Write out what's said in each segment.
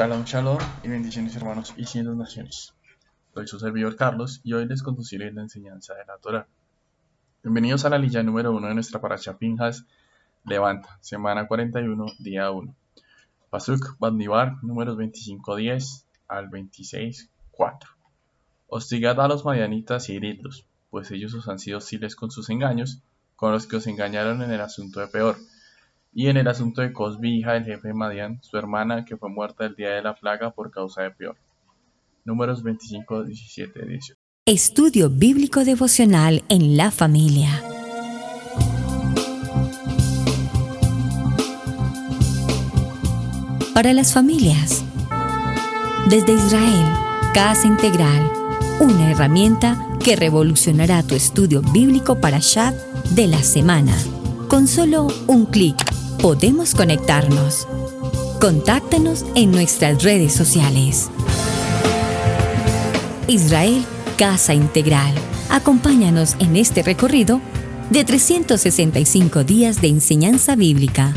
Shalom, shalom y bendiciones hermanos y cientos naciones. Soy su servidor Carlos y hoy les conduciré la enseñanza de la Torá. Bienvenidos a la lilla número 1 de nuestra parasha Pinjas, Levanta, semana 41, día 1. Pasuk Badnivar, números 25:10 al 26:4. Hostigad a los madianitas y heridlos, pues ellos os han sido hostiles con sus engaños, con los que os engañaron en el asunto de Peor. Y en el asunto de Cosbi, hija del jefe de Madián, su hermana, que fue muerta el día de la plaga por causa de Peor. Números 25, 17, 18. Estudio Bíblico Devocional en la familia. Para las familias. Desde Israel, Casa Integral, una herramienta que revolucionará tu estudio bíblico Parashat de la semana. Con solo un clic, podemos conectarnos. Contáctanos en nuestras redes sociales. Israel, Casa Integral. Acompáñanos en este recorrido de 365 días de enseñanza bíblica.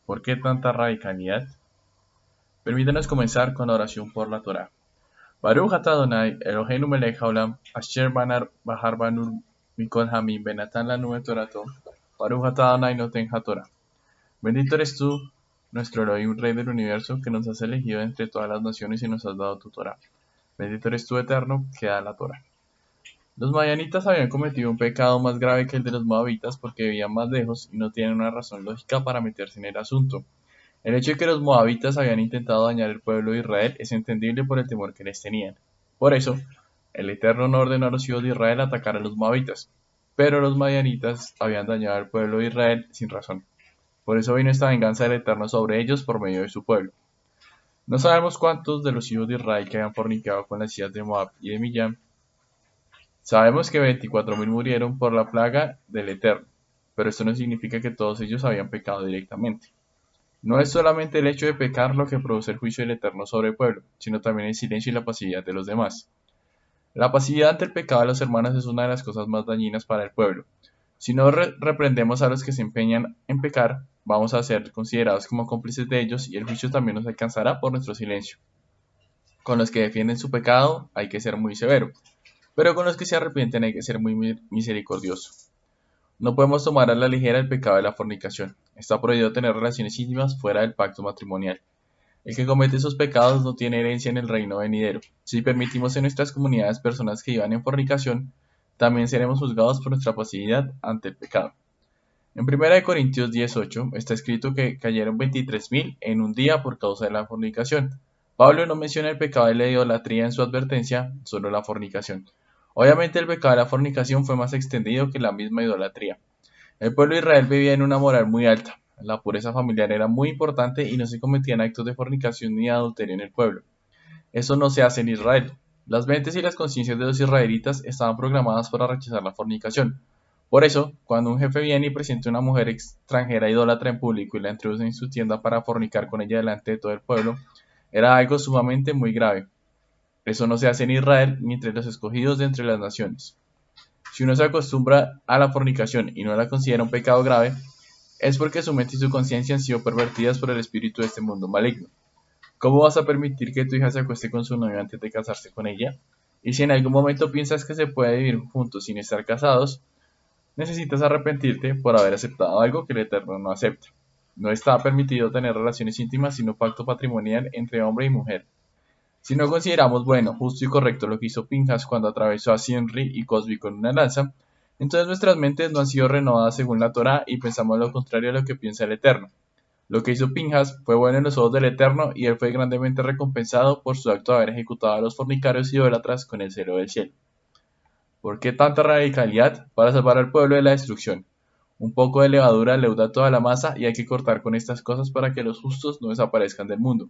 ¿Por qué tanta radicalidad? Permítanos comenzar con la oración por la Torá. Baruch atah Adonai, Eloheinu melech haolam, asher bahar banu mikol hamim benatan lanu et torato, Baruch atah Adonai noten haTorá. Bendito eres tú, nuestro Elohim, Rey del universo, que nos has elegido entre todas las naciones y nos has dado tu Torá. Bendito eres tú, Eterno, que da la Torá. Los madianitas habían cometido un pecado más grave que el de los moabitas porque vivían más lejos y no tienen una razón lógica para meterse en el asunto. El hecho de que los moabitas habían intentado dañar el pueblo de Israel es entendible por el temor que les tenían. Por eso, el Eterno no ordenó a los hijos de Israel atacar a los moabitas, pero los madianitas habían dañado al pueblo de Israel sin razón. Por eso vino esta venganza del Eterno sobre ellos por medio de su pueblo. No sabemos cuántos de los hijos de Israel que habían fornicado con las hijas de Moab y de Midian. Sabemos que 24,000 murieron por la plaga del Eterno, pero esto no significa que todos ellos habían pecado directamente. No es solamente el hecho de pecar lo que produce el juicio del Eterno sobre el pueblo, sino también el silencio y la pasividad de los demás. La pasividad ante el pecado de los hermanos es una de las cosas más dañinas para el pueblo. Si no reprendemos a los que se empeñan en pecar, vamos a ser considerados como cómplices de ellos y el juicio también nos alcanzará por nuestro silencio. Con los que defienden su pecado hay que ser muy severo, pero con los que se arrepienten hay que ser muy misericordioso. No podemos tomar a la ligera el pecado de la fornicación. Está prohibido tener relaciones íntimas fuera del pacto matrimonial. El que comete esos pecados no tiene herencia en el reino venidero. Si permitimos en nuestras comunidades personas que vivan en fornicación, también seremos juzgados por nuestra pasividad ante el pecado. En 1 Corintios 10:8 está escrito que cayeron 23,000 en un día por causa de la fornicación. Pablo no menciona el pecado de la idolatría en su advertencia, solo la fornicación. Obviamente el pecado de la fornicación fue más extendido que la misma idolatría. El pueblo de Israel vivía en una moral muy alta. La pureza familiar era muy importante y no se cometían actos de fornicación ni de adulterio en el pueblo. Eso no se hace en Israel. Las mentes y las conciencias de los israelitas estaban programadas para rechazar la fornicación. Por eso, cuando un jefe viene y presenta a una mujer extranjera idólatra en público y la introduce en su tienda para fornicar con ella delante de todo el pueblo, era algo sumamente muy grave. Eso no se hace en Israel ni entre los escogidos de entre las naciones. Si uno se acostumbra a la fornicación y no la considera un pecado grave, es porque su mente y su conciencia han sido pervertidas por el espíritu de este mundo maligno. ¿Cómo vas a permitir que tu hija se acueste con su novio antes de casarse con ella? Y si en algún momento piensas que se puede vivir juntos sin estar casados, necesitas arrepentirte por haber aceptado algo que el Eterno no acepta. No está permitido tener relaciones íntimas sino pacto patrimonial entre hombre y mujer. Si no consideramos bueno, justo y correcto lo que hizo Pinjas cuando atravesó a Sinri y Cosbi con una lanza, entonces nuestras mentes no han sido renovadas según la Torá y pensamos lo contrario a lo que piensa el Eterno. Lo que hizo Pinjas fue bueno en los ojos del Eterno y él fue grandemente recompensado por su acto de haber ejecutado a los fornicarios y idólatras con el celo del cielo. ¿Por qué tanta radicalidad? Para salvar al pueblo de la destrucción. Un poco de levadura leuda toda la masa y hay que cortar con estas cosas para que los justos no desaparezcan del mundo.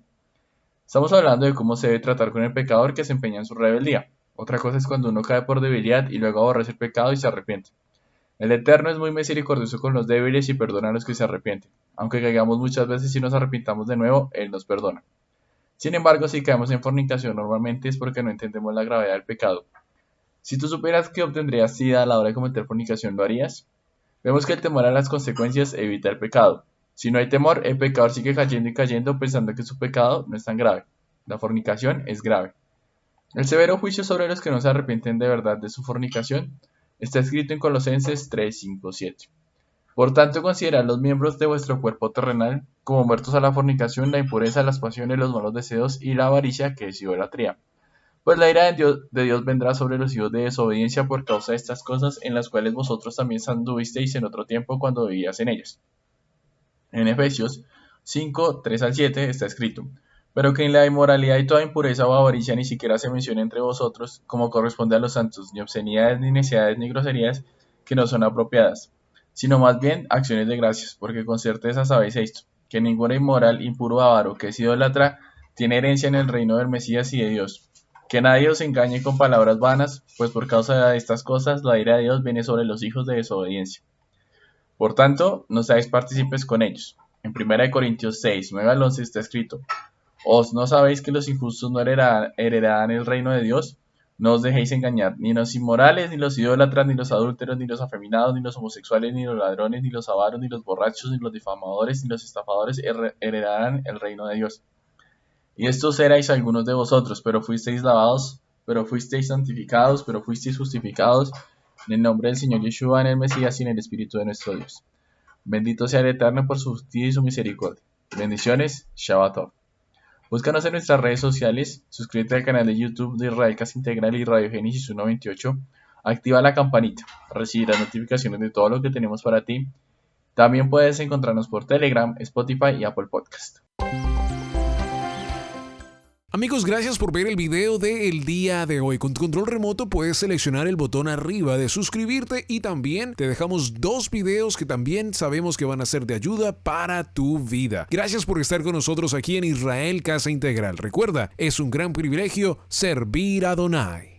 Estamos hablando de cómo se debe tratar con el pecador que se empeña en su rebeldía. Otra cosa es cuando uno cae por debilidad y luego aborrece el pecado y se arrepiente. El Eterno es muy misericordioso con los débiles y perdona a los que se arrepienten. Aunque caigamos muchas veces y nos arrepintamos de nuevo, Él nos perdona. Sin embargo, si caemos en fornicación normalmente es porque no entendemos la gravedad del pecado. Si tú supieras que obtendrías sida a la hora de cometer fornicación, ¿lo harías? Vemos que el temor a las consecuencias evita el pecado. Si no hay temor, el pecador sigue cayendo y cayendo pensando que su pecado no es tan grave. La fornicación es grave. El severo juicio sobre los que no se arrepienten de verdad de su fornicación está escrito en Colosenses 3, 5, 7. Por tanto, considerad los miembros de vuestro cuerpo terrenal como muertos a la fornicación, la impureza, las pasiones, los malos deseos y la avaricia, que es idolatría. Pues la ira de Dios vendrá sobre los hijos de desobediencia por causa de estas cosas, en las cuales vosotros también anduvisteis en otro tiempo cuando vivías en ellas. En Efesios 5, 3 al 7 está escrito: pero que en la inmoralidad y toda impureza o avaricia ni siquiera se mencione entre vosotros, como corresponde a los santos, ni obscenidades, ni neciedades, ni groserías, que no son apropiadas, sino más bien acciones de gracias, porque con certeza sabéis esto, que ninguna inmoral, impuro, avaro, que es idólatra, tiene herencia en el reino del Mesías y de Dios. Que nadie os engañe con palabras vanas, pues por causa de estas cosas la ira de Dios viene sobre los hijos de desobediencia. Por tanto, no seáis partícipes con ellos. En 1 Corintios 6, 9 al 11 está escrito: ¿os no sabéis que los injustos no heredarán el reino de Dios? No os dejéis engañar, ni los inmorales, ni los idólatras, ni los adúlteros, ni los afeminados, ni los homosexuales, ni los ladrones, ni los avaros, ni los borrachos, ni los difamadores, ni los estafadores heredarán el reino de Dios. Y estos erais algunos de vosotros, pero fuisteis lavados, pero fuisteis santificados, pero fuisteis justificados en el nombre del Señor Yeshua, en el Mesías y en el Espíritu de nuestro Dios. Bendito sea el Eterno por su justicia y su misericordia. Bendiciones, Shabbat Tov. Búscanos en nuestras redes sociales, suscríbete al canal de YouTube de Israel Casa Integral y Radio Génesis 128, activa la campanita, recibirás notificaciones de todo lo que tenemos para ti. También puedes encontrarnos por Telegram, Spotify y Apple Podcast. Amigos, gracias por ver el video del día de hoy. Con tu control remoto puedes seleccionar el botón arriba de suscribirte y también te dejamos 2 videos que también sabemos que van a ser de ayuda para tu vida. Gracias por estar con nosotros aquí en Israel Casa Integral. Recuerda, es un gran privilegio servir a Adonai.